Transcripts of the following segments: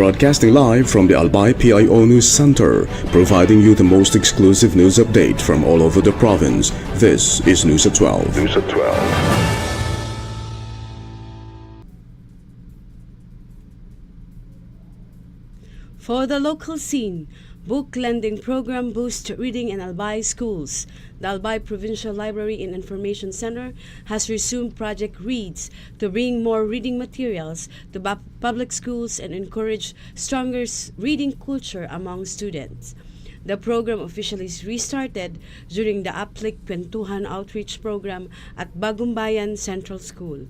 Broadcasting live from the Albay PIO News Center, providing you the most exclusive news update from all over the province. This is News at 12. News at 12. For the local scene, book lending program boosts reading in Albay schools. The Albay Provincial Library and Information Center has resumed Project Reads to bring more reading materials to public schools and encourage stronger reading culture among students. The program officially restarted during the Aplik Kwentuhan Outreach Program at Bagumbayan Central School.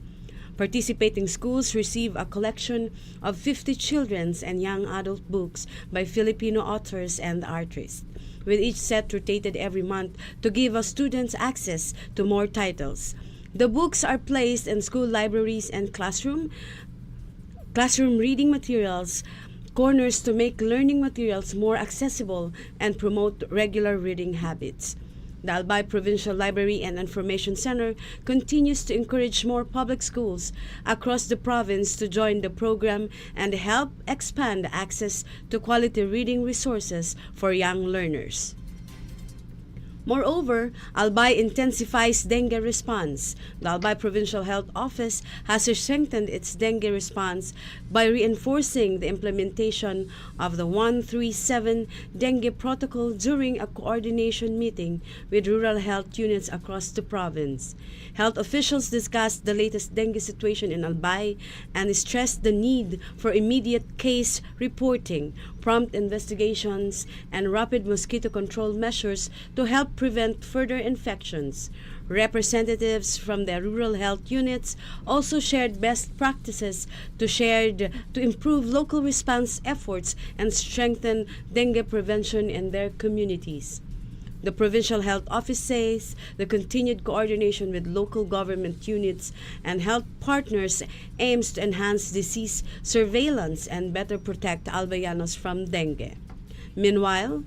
Participating schools receive a collection of 50 children's and young adult books by Filipino authors and artists, with each set rotated every month to give us students access to more titles. The books are placed in school libraries and classroom reading materials corners to make learning materials more accessible and promote regular reading habits. The Albay Provincial Library and Information Center continues to encourage more public schools across the province to join the program and help expand access to quality reading resources for young learners. Moreover, Albay intensifies dengue response. The Albay Provincial Health Office has strengthened its dengue response by reinforcing the implementation of the 137 dengue protocol during a coordination meeting with rural health units across the province. Health officials discussed the latest dengue situation in Albay and stressed the need for immediate case reporting, prompt investigations, and rapid mosquito control measures to help prevent further infections. Representatives from the rural health units also shared best practices to improve local response efforts and strengthen dengue prevention in their communities. The Provincial Health Office says the continued coordination with local government units and health partners aims to enhance disease surveillance and better protect Albayanos from dengue. Meanwhile,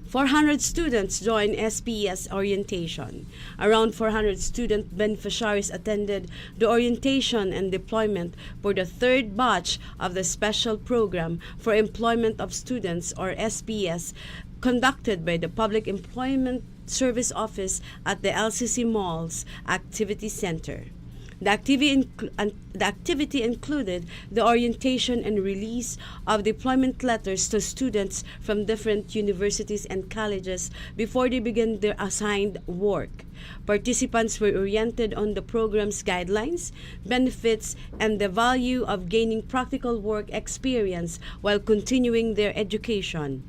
400 students joined SPES orientation. Around 400 student beneficiaries attended the orientation and deployment for the third batch of the Special Program for Employment of Students, or SPES, conducted by the Public Employment Service Office at the LCC Mall's Activity Center. The activity included the orientation and release of deployment letters to students from different universities and colleges before they begin their assigned work. Participants were oriented on the program's guidelines, benefits, and the value of gaining practical work experience while continuing their education.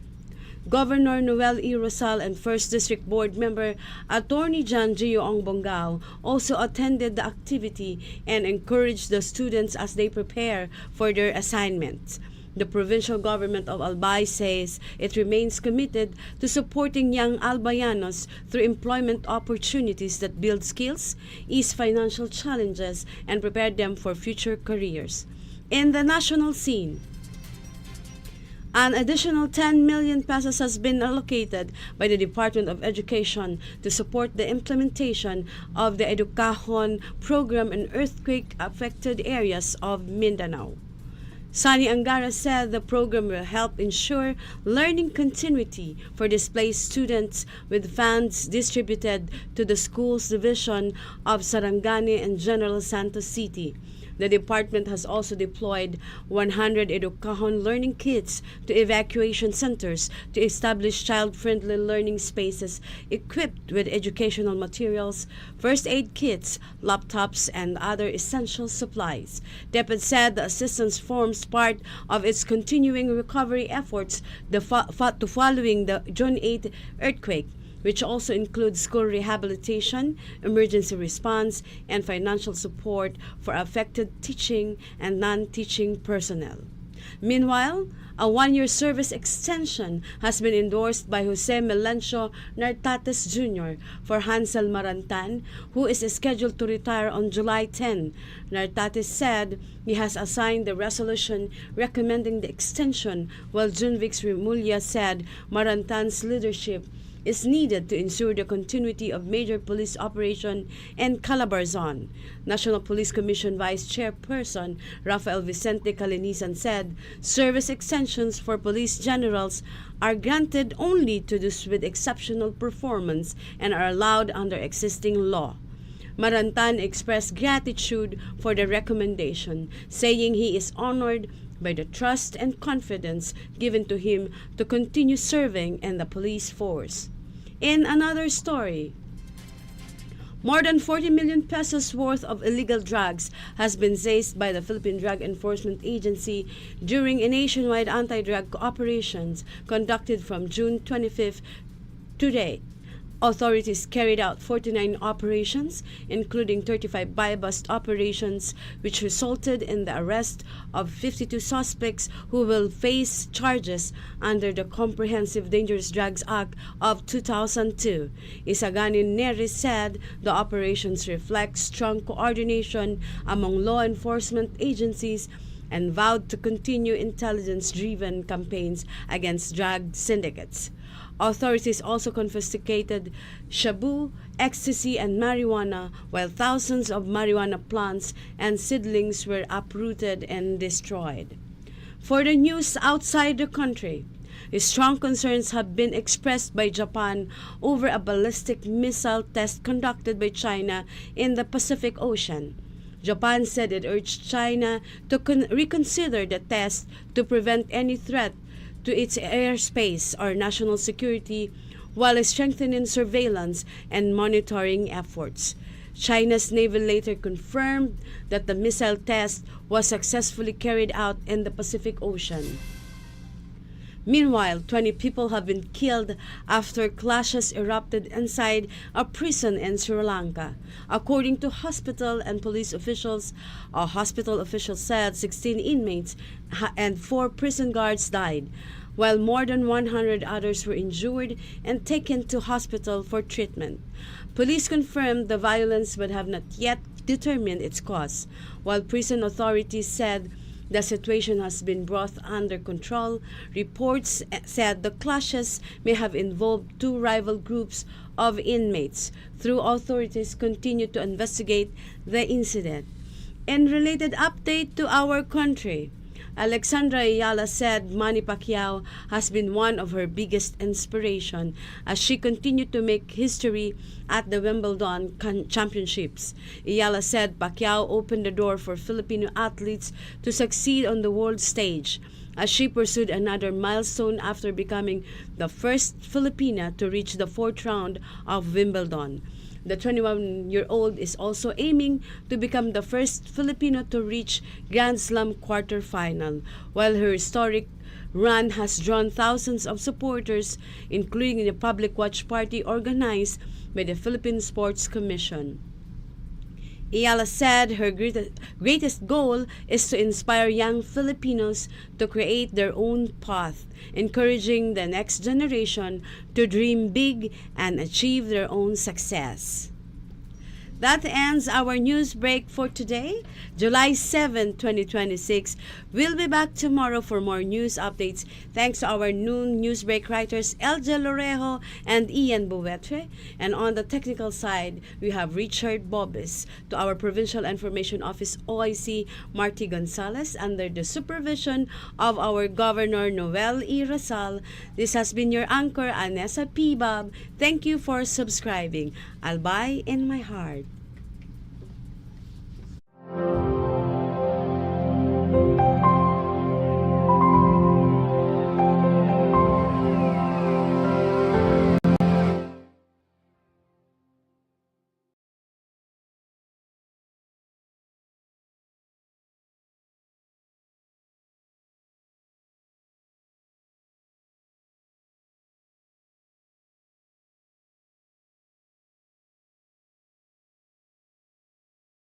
Governor Noel E. Rosal and 1st District Board member Attorney John Gio Ongbongao also attended the activity and encouraged the students as they prepare for their assignments. The provincial government of Albay says it remains committed to supporting young Albayanos through employment opportunities that build skills, ease financial challenges, and prepare them for future careers. In the national scene, an additional 10 million pesos has been allocated by the Department of Education to support the implementation of the Educahon program in earthquake-affected areas of Mindanao. Sani Angara said the program will help ensure learning continuity for displaced students, with funds distributed to the schools division of Sarangani and General Santos City. The department has also deployed 100 Educahon learning kits to evacuation centers to establish child-friendly learning spaces equipped with educational materials, first aid kits, laptops, and other essential supplies. DepEd said the assistance forms part of its continuing recovery efforts following the June 8 earthquake, which also includes school rehabilitation, emergency response, and financial support for affected teaching and non-teaching personnel. Meanwhile, a one-year service extension has been endorsed by Jose Melencio Nartates Jr. for Hansel Marantan, who is scheduled to retire on July 10. Nartates said he has assigned the resolution recommending the extension, while Junvix Remulla said Marantan's leadership is needed to ensure the continuity of major police operation in Calabarzon. National Police Commission Vice Chairperson Rafael Vicente Calinisan said service extensions for police generals are granted only to those with exceptional performance and are allowed under existing law. Marantan expressed gratitude for the recommendation, saying he is honored by the trust and confidence given to him to continue serving in the police force. In another story, more than 40 million pesos worth of illegal drugs has been seized by the Philippine Drug Enforcement Agency during a nationwide anti-drug operations conducted from June 25th to date. Authorities carried out 49 operations, including 35 buy-bust operations, which resulted in the arrest of 52 suspects who will face charges under the Comprehensive Dangerous Drugs Act of 2002. Isagani Neri said the operations reflect strong coordination among law enforcement agencies and vowed to continue intelligence-driven campaigns against drug syndicates. Authorities also confiscated shabu, ecstasy, and marijuana, while thousands of marijuana plants and seedlings were uprooted and destroyed. For the news outside the country, strong concerns have been expressed by Japan over a ballistic missile test conducted by China in the Pacific Ocean. Japan said it urged China to reconsider the test to prevent any threat to its airspace or national security while strengthening surveillance and monitoring efforts. China's Navy later confirmed that the missile test was successfully carried out in the Pacific Ocean. Meanwhile, 20 people have been killed after clashes erupted inside a prison in Sri Lanka. According to hospital and police officials, a hospital official said 16 inmates and 4 prison guards died, while more than 100 others were injured and taken to hospital for treatment. Police confirmed the violence but have not yet determined its cause, while prison authorities said the situation has been brought under control. Reports said the clashes may have involved 2 rival groups of inmates. Though authorities continue to investigate the incident. In related update to our country, Alexandra Ayala said Manny Pacquiao has been one of her biggest inspiration as she continued to make history at the Wimbledon Championships. Ayala said Pacquiao opened the door for Filipino athletes to succeed on the world stage as she pursued another milestone after becoming the first Filipina to reach the 4th round of Wimbledon. The 21-year-old is also aiming to become the first Filipino to reach Grand Slam quarterfinal, while her historic run has drawn thousands of supporters, including the public watch party organized by the Philippine Sports Commission. Ayala said her greatest goal is to inspire young Filipinos to create their own path, encouraging the next generation to dream big and achieve their own success. That ends our news break for today, July 7, 2026. We'll be back tomorrow for more news updates. Thanks to our noon news break writers, Elja Lorejo and Ian Buetre. And on the technical side, we have Richard Bobis. To our Provincial Information Office OIC, Marty Gonzalez, under the supervision of our Governor Noel E. Rasal. This has been your anchor, Anessa P. Babb. Thank you for subscribing. Albay in my heart.